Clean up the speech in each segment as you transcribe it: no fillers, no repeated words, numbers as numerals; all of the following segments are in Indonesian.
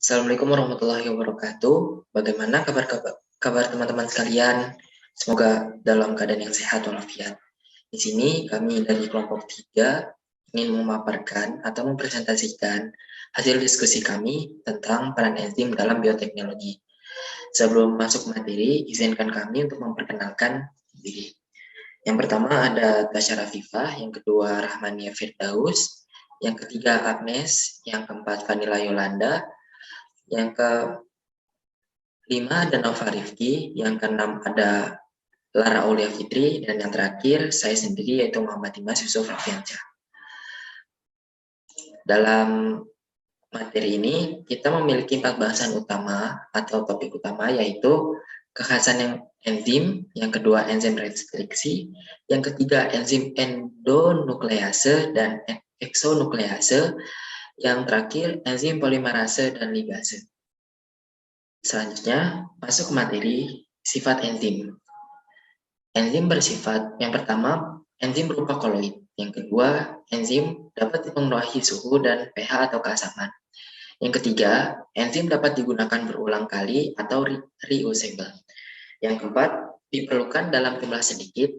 Assalamualaikum warahmatullahi wabarakatuh. Bagaimana kabar teman-teman sekalian? Semoga dalam keadaan yang sehat walafiat. Di sini kami dari kelompok 3 ingin memaparkan atau mempresentasikan hasil diskusi kami tentang peran enzim dalam bioteknologi. Sebelum masuk materi, izinkan kami untuk memperkenalkan diri. Yang pertama ada Tasya Rafifah, yang kedua Rahmania Firdaus, yang ketiga Agnes, yang keempat Vanilla Yolanda, yang ke-5 ada Nova Rifki, yang ke-6 ada Lara Aulia Fitri, dan yang terakhir saya sendiri yaitu Muhammad Dimas Yusuf Rafiansyah. Dalam materi ini kita memiliki 4 bahasan utama atau topik utama, yaitu kekhasan yang enzim, yang kedua enzim restriksi, yang ketiga enzim endonuklease dan eksonuklease, yang terakhir enzim polimerase dan ligase. Selanjutnya, masuk ke materi sifat enzim. Enzim bersifat, yang pertama, enzim berupa koloid. Yang kedua, enzim dapat memenuhi suhu dan pH atau keasaman. Yang ketiga, enzim dapat digunakan berulang kali atau reusable. Yang keempat, diperlukan dalam jumlah sedikit.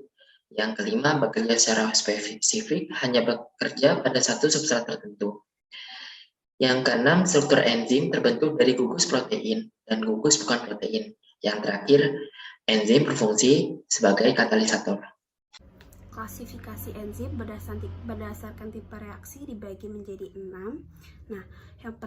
Yang kelima, bekerja secara spesifik, hanya bekerja pada satu substrat tertentu. Yang keenam, struktur enzim terbentuk dari gugus protein dan gugus bukan protein. Yang terakhir, enzim berfungsi sebagai katalisator. Klasifikasi enzim berdasarkan tipe reaksi dibagi menjadi 6. Nah, yang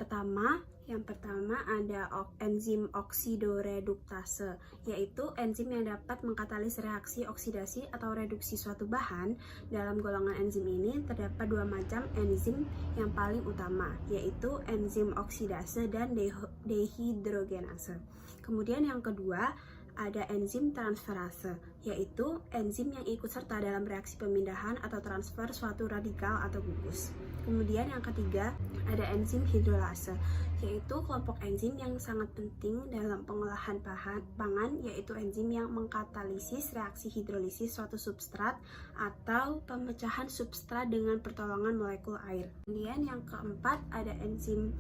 pertama ada enzim oksidoreduktase, yaitu enzim yang dapat mengkatalis reaksi oksidasi atau reduksi suatu bahan. Dalam golongan enzim ini terdapat 2 macam enzim yang paling utama, yaitu enzim oksidase dan dehidrogenase. Kemudian yang kedua ada enzim transferase, yaitu enzim yang ikut serta dalam reaksi pemindahan atau transfer suatu radikal atau gugus. Kemudian yang ketiga ada enzim hidrolase, yaitu kelompok enzim yang sangat penting dalam pengolahan pangan, yaitu enzim yang mengkatalisis reaksi hidrolisis suatu substrat atau pemecahan substrat dengan pertolongan molekul air. Kemudian yang keempat ada enzim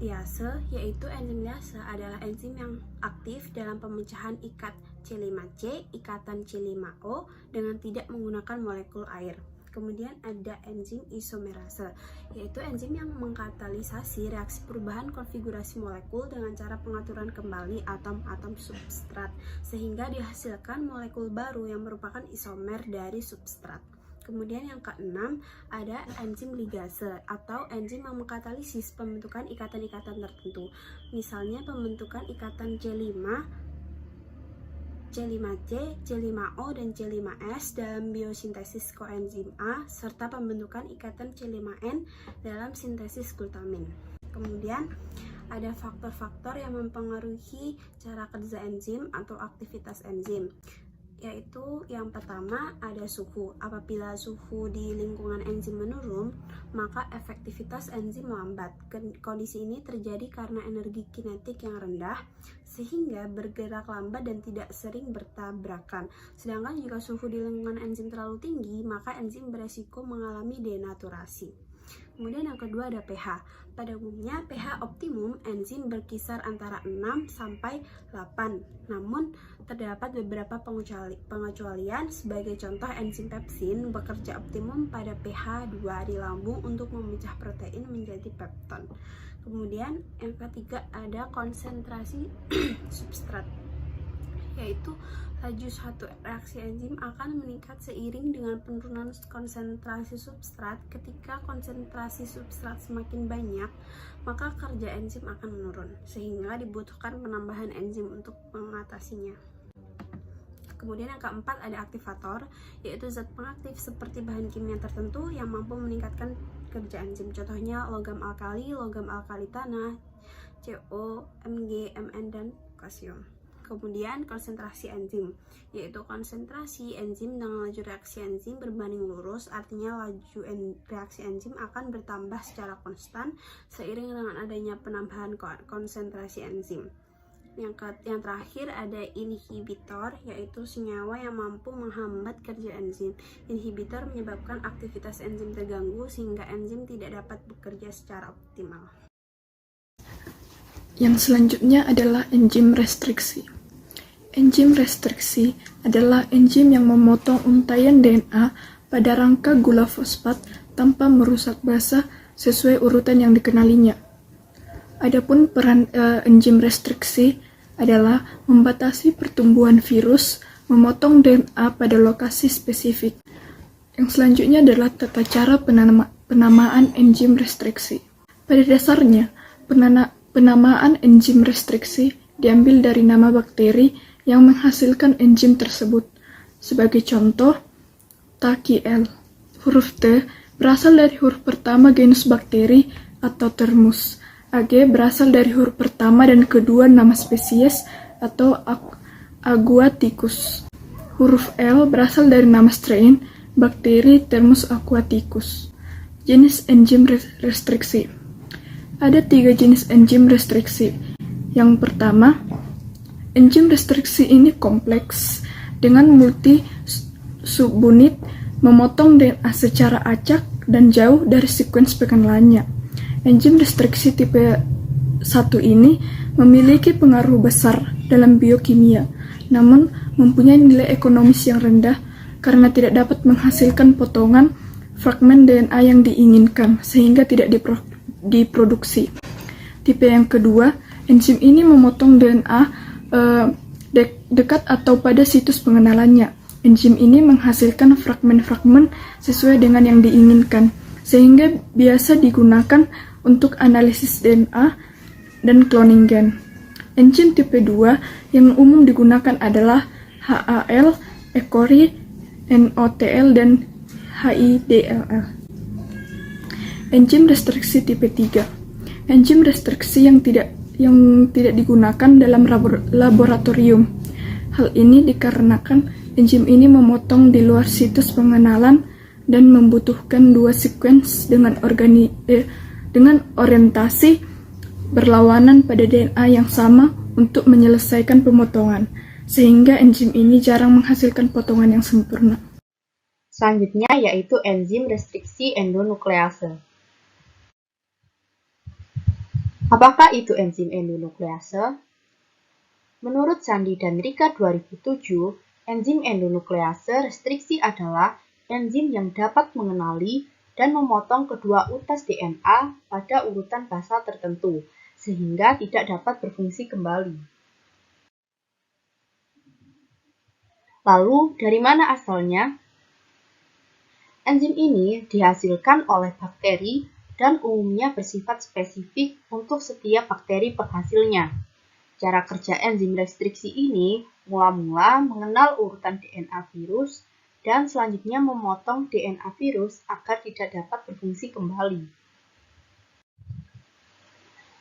liase, yaitu enzim liase adalah enzim yang aktif dalam pemecahan ikat C5C, ikatan C5O dengan tidak menggunakan molekul air. Kemudian ada enzim isomerase, yaitu enzim yang mengkatalisasi reaksi perubahan konfigurasi molekul dengan cara pengaturan kembali atom-atom substrat sehingga dihasilkan molekul baru yang merupakan isomer dari substrat. Kemudian yang keenam ada enzim ligase atau enzim yang mengkatalisis pembentukan ikatan-ikatan tertentu. Misalnya pembentukan ikatan C5, C5C, C5O, dan C5S dalam biosintesis koenzim A, serta pembentukan ikatan C5N dalam sintesis glutamin. Kemudian ada faktor-faktor yang mempengaruhi cara kerja enzim atau aktivitas enzim, yaitu yang pertama ada suhu. Apabila suhu di lingkungan enzim menurun, maka efektivitas enzim melambat. Kondisi ini terjadi karena energi kinetik yang rendah, sehingga bergerak lambat dan tidak sering bertabrakan. Sedangkan jika suhu di lingkungan enzim terlalu tinggi, maka enzim beresiko mengalami denaturasi. Kemudian yang kedua ada pH. Pada umumnya pH optimum enzim berkisar antara 6 sampai 8. Namun terdapat beberapa pengecualian. Sebagai contoh, enzim pepsin bekerja optimum pada pH 2 di lambung untuk memecah protein menjadi pepton. Kemudian yang ketiga ada konsentrasi substrat, yaitu laju suatu reaksi enzim akan meningkat seiring dengan penurunan konsentrasi substrat. Ketika konsentrasi substrat semakin banyak, maka kerja enzim akan menurun, sehingga dibutuhkan penambahan enzim untuk mengatasinya. Kemudian yang keempat ada aktivator, yaitu zat pengaktif seperti bahan kimia tertentu yang mampu meningkatkan kerja enzim. Contohnya logam alkali tanah, CO, Mg, Mn, dan kalsium. Kemudian konsentrasi enzim, yaitu konsentrasi enzim dengan laju reaksi enzim berbanding lurus, artinya laju reaksi enzim akan bertambah secara konstan seiring dengan adanya penambahan konsentrasi enzim. Yang terakhir ada inhibitor, yaitu senyawa yang mampu menghambat kerja enzim. Inhibitor menyebabkan aktivitas enzim terganggu sehingga enzim tidak dapat bekerja secara optimal. Yang selanjutnya adalah enzim restriksi. Enzim restriksi adalah enzim yang memotong untaian DNA pada rangka gula fosfat tanpa merusak basa sesuai urutan yang dikenalinya. Adapun peran enzim restriksi adalah membatasi pertumbuhan virus, memotong DNA pada lokasi spesifik. Yang selanjutnya adalah tata cara penamaan enzim restriksi. Pada dasarnya, penamaan enzim restriksi diambil dari nama bakteri yang menghasilkan enzim tersebut. Sebagai contoh, Tachyl. Huruf T berasal dari huruf pertama genus bakteri atau termus. Ag berasal dari huruf pertama dan kedua nama spesies atau Aguaticus. Huruf L berasal dari nama strain bakteri Thermus aquaticus. Jenis enzim restriksi. Ada 3 jenis enzim restriksi. Yang pertama, enzim restriksi ini kompleks dengan multi subunit memotong DNA secara acak dan jauh dari sekuens pengenalannya. Enzim restriksi tipe 1 ini memiliki pengaruh besar dalam biokimia, namun mempunyai nilai ekonomis yang rendah karena tidak dapat menghasilkan potongan fragmen DNA yang diinginkan sehingga tidak diproduksi. Tipe yang kedua, enzim ini memotong DNA dekat atau pada situs pengenalannya. Enzim ini menghasilkan fragmen-fragmen sesuai dengan yang diinginkan, sehingga biasa digunakan untuk analisis DNA dan cloning gen. Enzim tipe 2 yang umum digunakan adalah HAL, E. coli, NOTL, dan HIDLL. Enzim restriksi tipe 3. Enzim restriksi yang tidak digunakan dalam laboratorium. Hal ini dikarenakan enzim ini memotong di luar situs pengenalan dan membutuhkan 2 sekuens dengan orientasi berlawanan pada DNA yang sama untuk menyelesaikan pemotongan, sehingga enzim ini jarang menghasilkan potongan yang sempurna. Selanjutnya yaitu enzim restriksi endonuklease. Apakah itu enzim endonuklease? Menurut Sandi dan Rika 2007, enzim endonuklease restriksi adalah enzim yang dapat mengenali dan memotong kedua utas DNA pada urutan basa tertentu, sehingga tidak dapat berfungsi kembali. Lalu, dari mana asalnya? Enzim ini dihasilkan oleh bakteri dan umumnya bersifat spesifik untuk setiap bakteri penghasilnya. Cara kerja enzim restriksi ini mula-mula mengenal urutan DNA virus dan selanjutnya memotong DNA virus agar tidak dapat berfungsi kembali.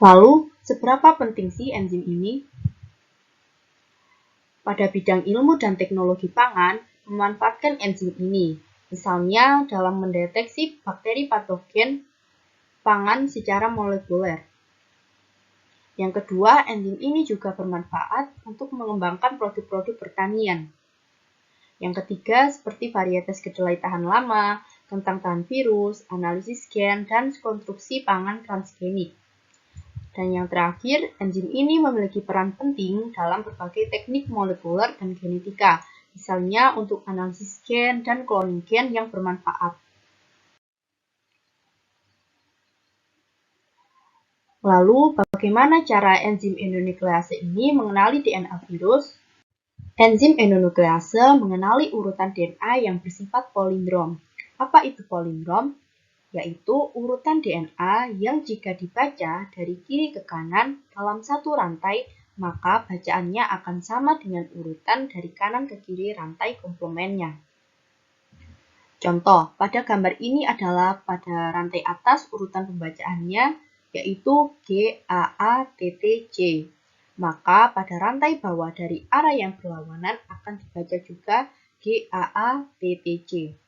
Lalu, seberapa penting sih enzim ini? Pada bidang ilmu dan teknologi pangan, memanfaatkan enzim ini, misalnya dalam mendeteksi bakteri patogen pangan secara molekuler. Yang kedua, enzim ini juga bermanfaat untuk mengembangkan produk-produk pertanian. Yang ketiga, seperti varietas kedelai tahan lama, kentang tahan virus, analisis gen, dan konstruksi pangan transgenik. Dan yang terakhir, enzim ini memiliki peran penting dalam berbagai teknik molekuler dan genetika, misalnya untuk analisis gen dan cloning gen yang bermanfaat. Lalu, bagaimana cara enzim endonuklease ini mengenali DNA virus? Enzim endonuklease mengenali urutan DNA yang bersifat polindrom. Apa itu polindrom? Yaitu urutan DNA yang jika dibaca dari kiri ke kanan dalam satu rantai, maka bacaannya akan sama dengan urutan dari kanan ke kiri rantai komplemennya. Contoh, pada gambar ini adalah pada rantai atas urutan pembacaannya yaitu GAATTC. Maka pada rantai bawah dari arah yang berlawanan akan dibaca juga GAATTC.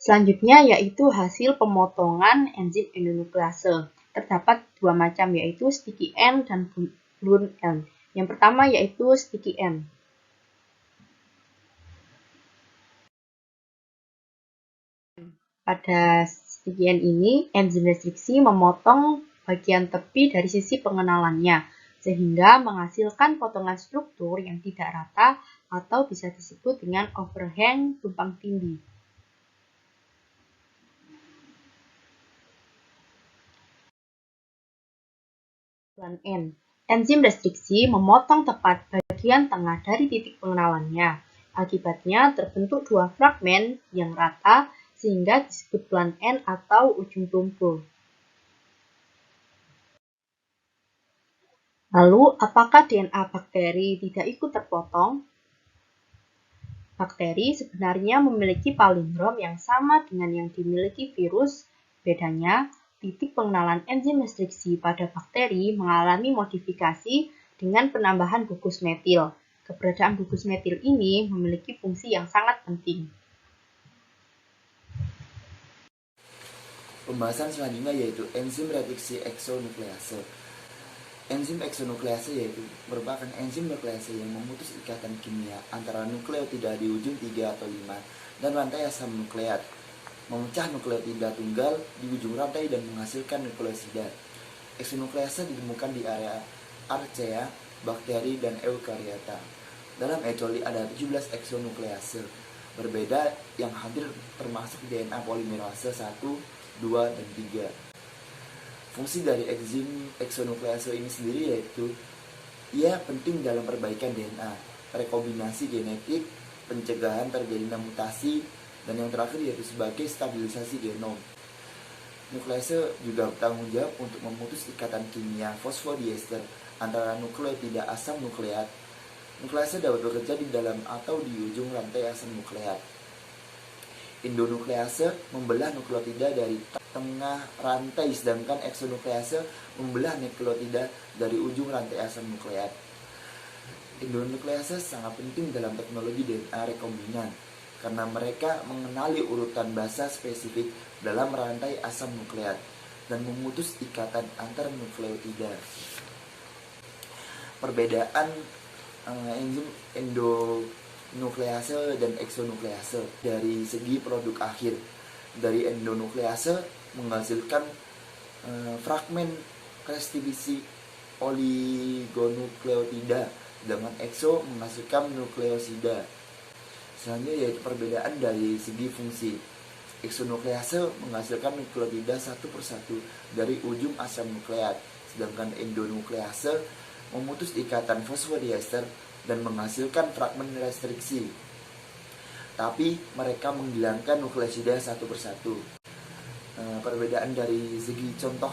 Selanjutnya yaitu hasil pemotongan enzim endonuklease. Terdapat 2 macam yaitu sticky end dan blunt end. Yang pertama yaitu sticky end. Pada bagian ini, enzim restriksi memotong bagian tepi dari sisi pengenalannya, sehingga menghasilkan potongan struktur yang tidak rata atau bisa disebut dengan overhang tumpang tindih. Plan N. Enzim restriksi memotong tepat bagian tengah dari titik pengenalannya. Akibatnya terbentuk dua fragmen yang rata sehingga disebut plan N atau ujung tumpul. Lalu, apakah DNA bakteri tidak ikut terpotong? Bakteri sebenarnya memiliki palindrom yang sama dengan yang dimiliki virus. Bedanya, titik pengenalan enzim restriksi pada bakteri mengalami modifikasi dengan penambahan gugus metil. Keberadaan gugus metil ini memiliki fungsi yang sangat penting. Pembahasan selanjutnya yaitu enzim restriksi eksonuklease. Enzim eksonuklease yaitu merupakan enzim nuklease yang memutus ikatan kimia antara nukleotida di ujung 3 atau 5 dan rantai asam nukleat, memecah nukleotida tunggal di ujung rantai dan menghasilkan nukleosida. Eksonuklease ditemukan di area archaea, bakteri, dan eukariota. Dalam E. coli ada 17 eksonuklease berbeda yang hadir termasuk DNA polimerase 1, 2, dan 3. Fungsi dari enzim eksonuklease ini sendiri yaitu ia penting dalam perbaikan DNA, rekombinasi genetik, pencegahan terjadinya mutasi, dan yang terakhir yaitu sebagai stabilisasi genom. Nuklease juga bertanggung jawab untuk memutus ikatan kimia fosfodiester antara nukleotida asam nukleat. Nuklease dapat bekerja di dalam atau di ujung rantai asam nukleat. Endonuklease membelah nukleotida dari tengah rantai, sedangkan eksonuklease membelah nukleotida dari ujung rantai asam nukleat. Endonuklease sangat penting dalam teknologi DNA rekombinan karena mereka mengenali urutan basa spesifik dalam rantai asam nukleat dan memutus ikatan antar nukleotida. Perbedaan enzim endonuklease dan eksonuklease dari segi produk akhir. Dari endonuklease menghasilkan fragmen restriksi oligonukleotida, dengan ekso menghasilkan nukleosida. Selanjutnya yaitu perbedaan dari segi fungsi. Eksonuklease menghasilkan nukleotida satu persatu dari ujung asam nukleat, sedangkan endonuklease memutus ikatan fosfodiester dan menghasilkan fragmen restriksi. Tapi mereka menghilangkan nukleosida satu persatu. Perbedaan dari segi contoh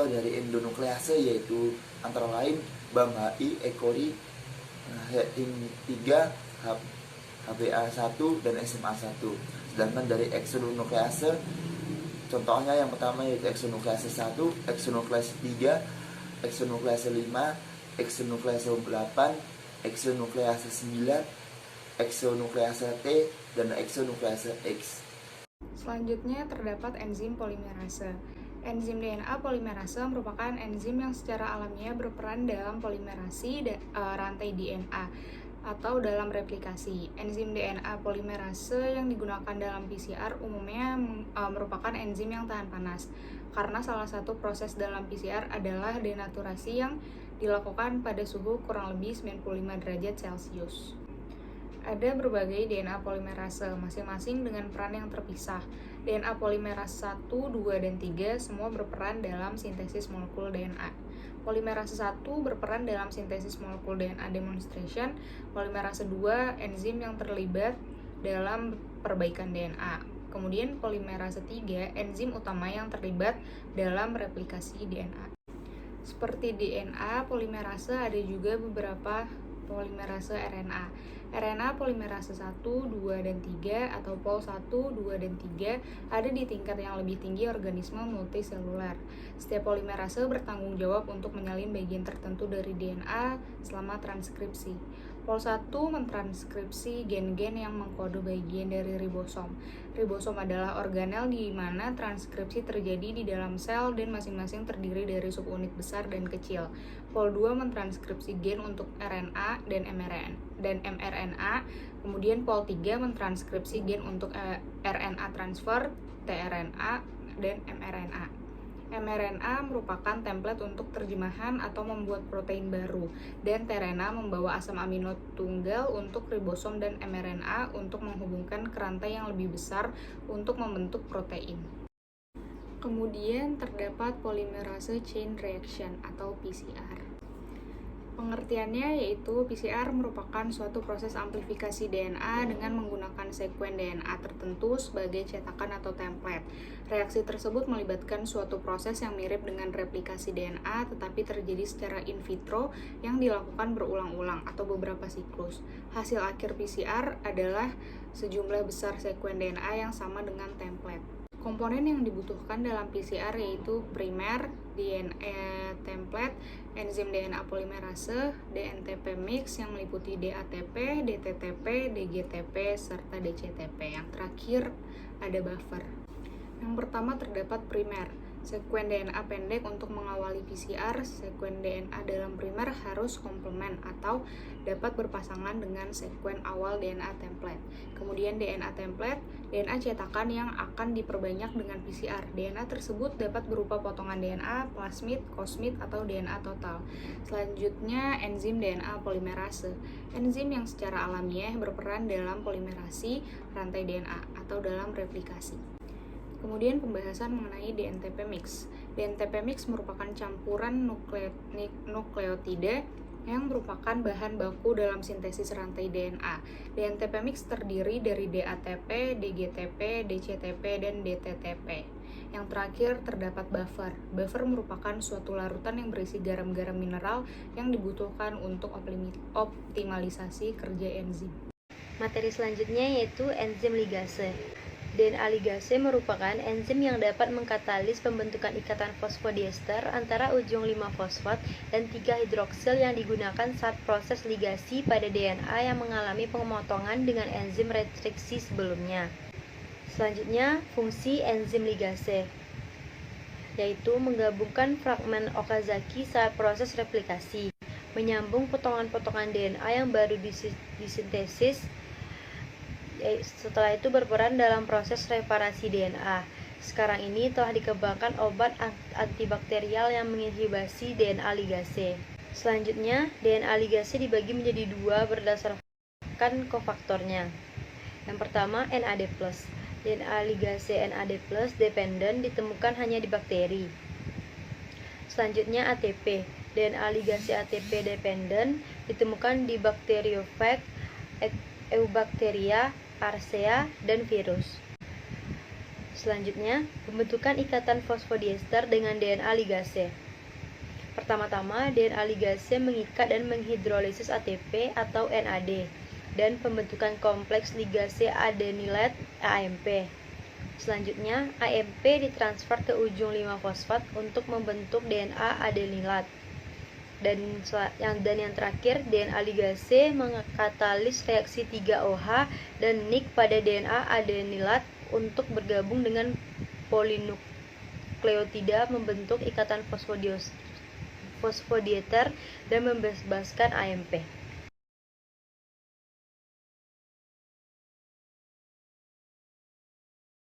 dari endonuklease yaitu antara lain BAM-HI, E. coli, HIM3, HbA1, dan SMA1. Sedangkan dari eksonuklease, contohnya yang pertama yaitu eksonuklease 1, eksonuklease 3, eksonuklease 5, eksonuklease 8, eksonuklease 9, eksonuklease T, dan eksonuklease X. Selanjutnya terdapat enzim polimerase. Enzim DNA polimerase merupakan enzim yang secara alamiah berperan dalam polimerasi rantai DNA atau dalam replikasi. Enzim DNA polimerase yang digunakan dalam PCR umumnya merupakan enzim yang tahan panas, karena salah satu proses dalam PCR adalah denaturasi yang dilakukan pada suhu kurang lebih 95 derajat Celcius. Ada berbagai DNA polimerase, masing-masing dengan peran yang terpisah. DNA polimerase 1, 2, dan 3 semua berperan dalam sintesis molekul DNA. Polimerase 1 berperan dalam sintesis molekul DNA demonstration. Polimerase 2 enzim yang terlibat dalam perbaikan DNA. Kemudian polimerase 3 enzim utama yang terlibat dalam replikasi DNA. Seperti DNA polimerase ada juga beberapa polimerase RNA. RNA polimerase 1, 2, dan 3 atau pol 1, 2, dan 3 ada di tingkat yang lebih tinggi organisme multiseluler. Setiap polimerase bertanggung jawab untuk menyalin bagian tertentu dari DNA selama transkripsi. Pol 1 mentranskripsi gen-gen yang mengkode bagian dari ribosom. Ribosom adalah organel di mana transkripsi terjadi di dalam sel dan masing-masing terdiri dari subunit besar dan kecil. Pol 2 mentranskripsi gen untuk RNA dan mRNA. Kemudian pol 3 mentranskripsi gen untuk RNA transfer tRNA, dan mRNA. mRNA merupakan template untuk terjemahan atau membuat protein baru, dan tRNA membawa asam amino tunggal untuk ribosom dan mRNA untuk menghubungkan ke rantai yang lebih besar untuk membentuk protein. Kemudian terdapat polymerase chain reaction atau PCR. Pengertiannya yaitu PCR merupakan suatu proses amplifikasi DNA dengan menggunakan sekuen DNA tertentu sebagai cetakan atau template. Reaksi tersebut melibatkan suatu proses yang mirip dengan replikasi DNA tetapi terjadi secara in vitro yang dilakukan berulang-ulang atau beberapa siklus. Hasil akhir PCR adalah sejumlah besar sekuen DNA yang sama dengan template. Komponen yang dibutuhkan dalam PCR yaitu primer, DNA template, enzim DNA polimerase, DNTP mix yang meliputi DATP, DTTP, DGTP, serta DCTP. Yang terakhir ada buffer. Yang pertama terdapat primer, sekuen DNA pendek untuk mengawali PCR. Sekuen DNA dalam primer harus komplement atau dapat berpasangan dengan sekuen awal DNA template. Kemudian DNA template, DNA cetakan yang akan diperbanyak dengan PCR. DNA tersebut dapat berupa potongan DNA, plasmid, kosmid, atau DNA total. Selanjutnya, enzim DNA polimerase. Enzim yang secara alamiah berperan dalam polimerasi rantai DNA atau dalam replikasi. Kemudian pembahasan mengenai DNTP mix. DNTP mix merupakan campuran nukleotida yang merupakan bahan baku dalam sintesis rantai DNA. DNTP mix terdiri dari DATP, DGTP, DCTP, dan DTTP. Yang terakhir terdapat buffer. Buffer merupakan suatu larutan yang berisi garam-garam mineral yang dibutuhkan untuk optimalisasi kerja enzim. Materi selanjutnya yaitu enzim ligase. DNA ligase merupakan enzim yang dapat mengkatalis pembentukan ikatan fosfodiester antara ujung 5-fosfat dan 3-hidroksil yang digunakan saat proses ligasi pada DNA yang mengalami pemotongan dengan enzim restriksi sebelumnya. Selanjutnya, fungsi enzim ligase, yaitu menggabungkan fragmen Okazaki saat proses replikasi, menyambung potongan-potongan DNA yang baru disintesis. Setelah itu berperan dalam proses reparasi DNA. Sekarang ini telah dikembangkan obat antibakterial yang menginhibisi DNA ligase. Selanjutnya, DNA ligase dibagi menjadi dua berdasarkan kofaktornya. Yang pertama, NAD+. DNA ligase NAD+ dependen ditemukan hanya di bakteri. Selanjutnya, ATP. DNA ligase ATP dependen ditemukan di bakteriofag, Eubacteria, Archaea, dan virus. Selanjutnya, pembentukan ikatan fosfodiester dengan DNA ligase. Pertama-tama, DNA ligase mengikat dan menghidrolisis ATP atau NAD dan pembentukan kompleks ligase adenilat AMP. Selanjutnya, AMP ditransfer ke ujung 5-fosfat untuk membentuk DNA adenilat. Dan yang terakhir, DNA ligase mengkatalis reaksi 3OH dan NIC pada DNA adenilat untuk bergabung dengan polinukleotida membentuk ikatan fosfodieter dan membebaskan AMP.